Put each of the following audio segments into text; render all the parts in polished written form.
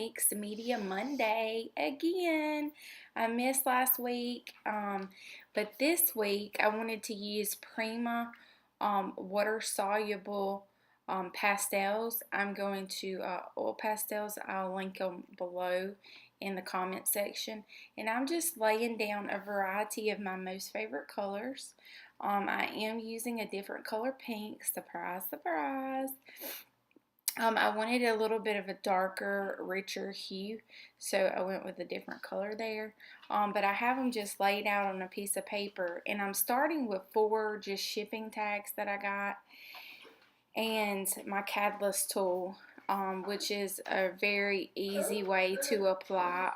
Mixed Media Monday again. I missed last week, but this week I wanted to use Prima water soluble pastels. I'm going to oil pastels. I'll link them below in the comment section. And I'm just laying down a variety of my most favorite colors. I am using a different color pink. Surprise, surprise. I wanted a little bit of a darker, richer hue, so I went with a different color there. But I have them just laid out on a piece of paper, and I'm starting with 4 just shipping tags that I got, and my Catalyst tool, which is a very easy way to apply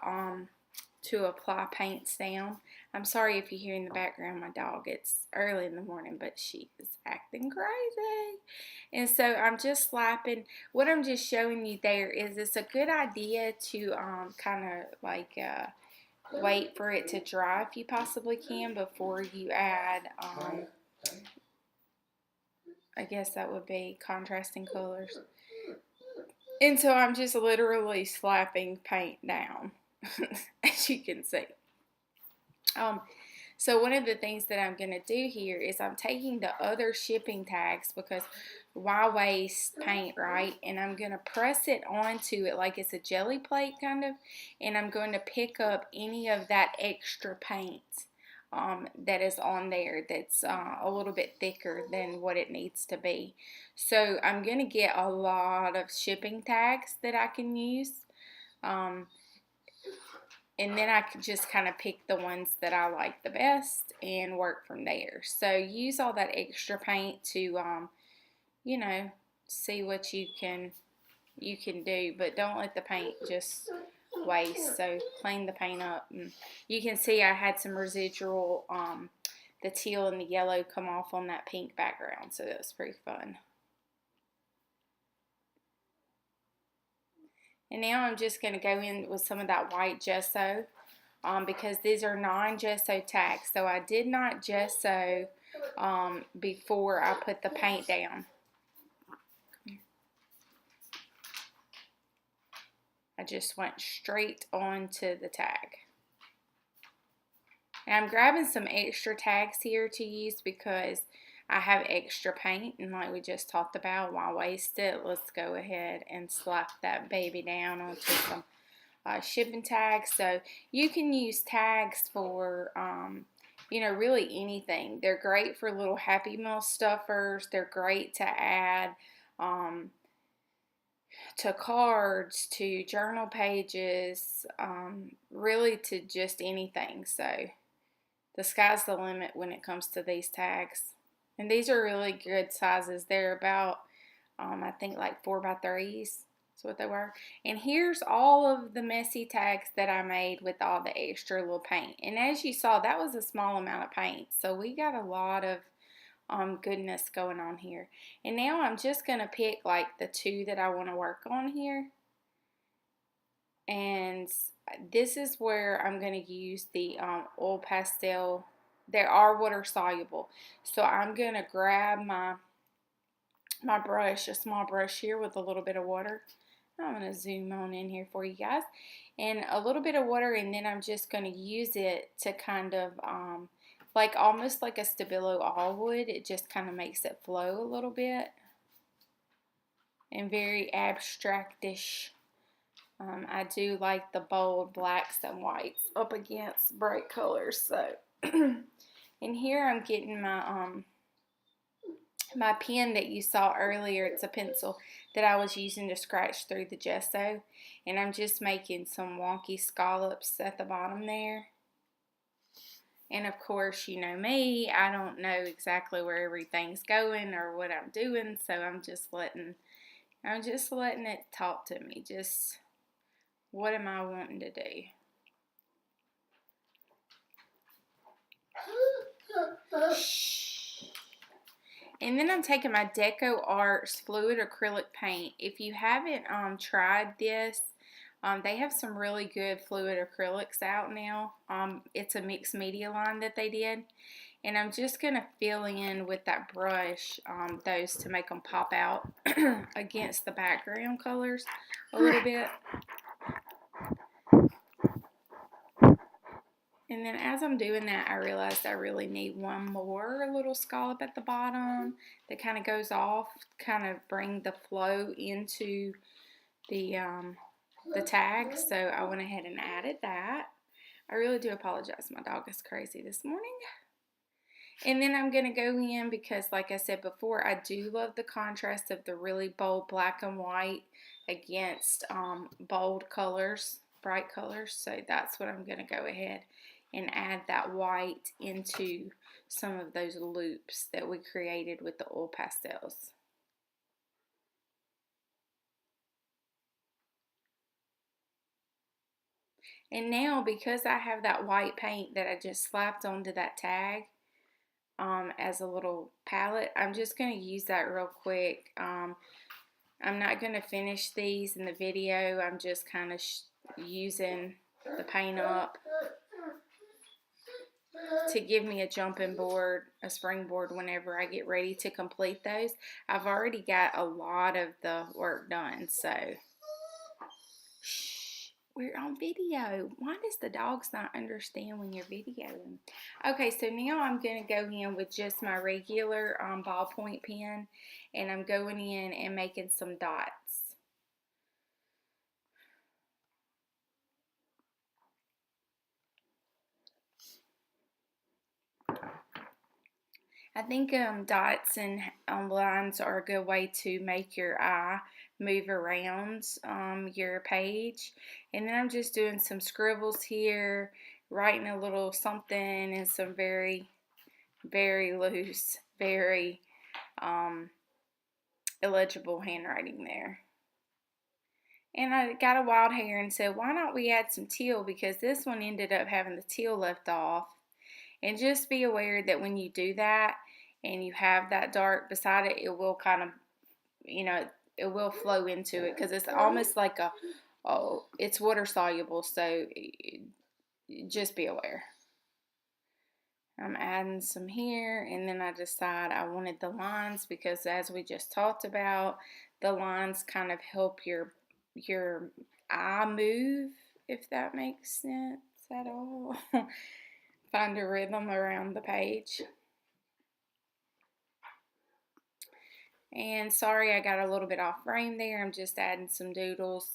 paints down. I'm sorry if you hear in the background my dog. It's early in the morning, but she is acting crazy. And so I'm just slapping. What I'm just showing you there is it's a good idea to kind of like wait for it to dry if you possibly can before you add, I guess that would be contrasting colors. And so I'm just literally slapping paint down, as you can see. So one of the things that I'm going to do here is I'm taking the other shipping tags, because why waste paint, right? And I'm going to press it onto it like it's a jelly plate kind of, and I'm going to pick up any of that extra paint that is on there that's a little bit thicker than what it needs to be. So I'm going to get a lot of shipping tags that I can use. And then I could just kind of pick the ones that I like the best and work from there. So use all that extra paint to, you know, see what you can do. But don't let the paint just waste. So clean the paint up. And you can see I had some residual, the teal and the yellow come off on that pink background. So that was pretty fun. And now I'm just going to go in with some of that white gesso because these are non-gesso tags. So I did not gesso before I put the paint down. I just went straight onto the tag. And I'm grabbing some extra tags here to use because I have extra paint, and like we just talked about, why waste it? Let's go ahead and slap that baby down onto some shipping tags. So you can use tags for, you know, really anything. They're great for little Happy Meal stuffers. They're great to add to cards, to journal pages, really to just anything. So the sky's the limit when it comes to these tags. And these are really good sizes. They're about, I think like 4x3s. That's what they were. And here's all of the messy tags that I made with all the extra little paint. And as you saw, that was a small amount of paint. So we got a lot of goodness going on here. And now I'm just going to pick like the 2 that I want to work on here. And this is where I'm going to use the oil pastel. They are water soluble. So I'm going to grab my brush, a small brush here with a little bit of water. I'm going to zoom on in here for you guys. And a little bit of water, and then I'm just going to use it to kind of, like almost like a Stabilo all would. It just kind of makes it flow a little bit. And very abstractish. I do like the bold blacks and whites up against bright colors. So, and here I'm getting my my pen that you saw earlier. It's a pencil that I was using to scratch through the gesso, and I'm just making some wonky scallops at the bottom there. And of course, you know me, I don't know exactly where everything's going or what I'm doing, so I'm just letting it talk to me. Just what am I wanting to do? And then I'm taking my Deco Arts Fluid Acrylic Paint. If you haven't tried this, they have some really good fluid acrylics out now. It's a mixed media line that they did. And I'm just going to fill in with that brush those to make them pop out against the background colors a little bit. And then as I'm doing that, I realized I really need one more little scallop at the bottom that kind of goes off, kind of bring the flow into the tag. So I went ahead and added that. I really do apologize. My dog is crazy this morning. And then I'm going to go in because, like I said before, I do love the contrast of the really bold black and white against bold colors, bright colors. So that's what I'm going to go ahead and add that white into some of those loops that we created with the oil pastels. And now, because I have that white paint that I just slapped onto that tag as a little palette, I'm just going to use that real quick. I'm not going to finish these in the video. I'm just kind of using the paint up to give me a jumping board, a springboard whenever I get ready to complete those. I've already got a lot of the work done, so shh, we're on video. Why does the dogs not understand when you're videoing? Okay, so now I'm going to go in with just my regular ballpoint pen, and I'm going in and making some dots. I think dots and lines are a good way to make your eye move around your page. And then I'm just doing some scribbles here, writing a little something and some very, very loose, very illegible handwriting there. And I got a wild hair and said, why not we add some teal, because this one ended up having the teal left off. And just be aware that when you do that and you have that dark beside it, it will kind of, you know, it will flow into it because it's almost like it's water soluble, so just be aware. I'm adding some here, and then I decide I wanted the lines because, as we just talked about, the lines kind of help your eye move, if that makes sense at all. Find a rhythm around the page. And sorry, I got a little bit off frame there. I'm just adding some doodles.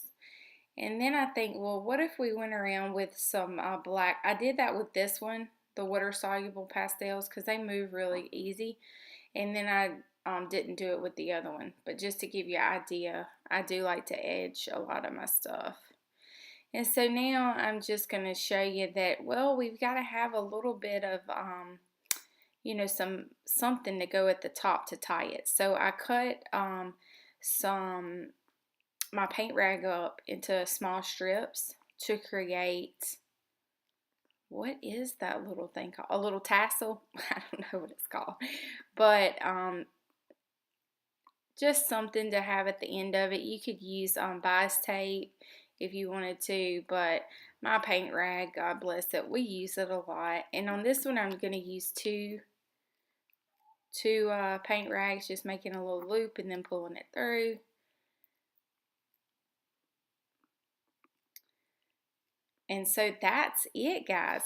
And then I think, well, what if we went around with some black? I did that with this one, the water-soluble pastels, because they move really easy. And then I didn't do it with the other one. But just to give you an idea, I do like to edge a lot of my stuff. And so now I'm just going to show you that, well, we've got to have a little bit of, you know, something to go at the top to tie it. So I cut my paint rag up into small strips to create, what is that little thing called? A little tassel? I don't know what it's called. But just something to have at the end of it. You could use bias tape if you wanted to, but my paint rag, God bless it, we use it a lot. And on this one, I'm going to use two paint rags, just making a little loop and then pulling it through. And so that's it, guys.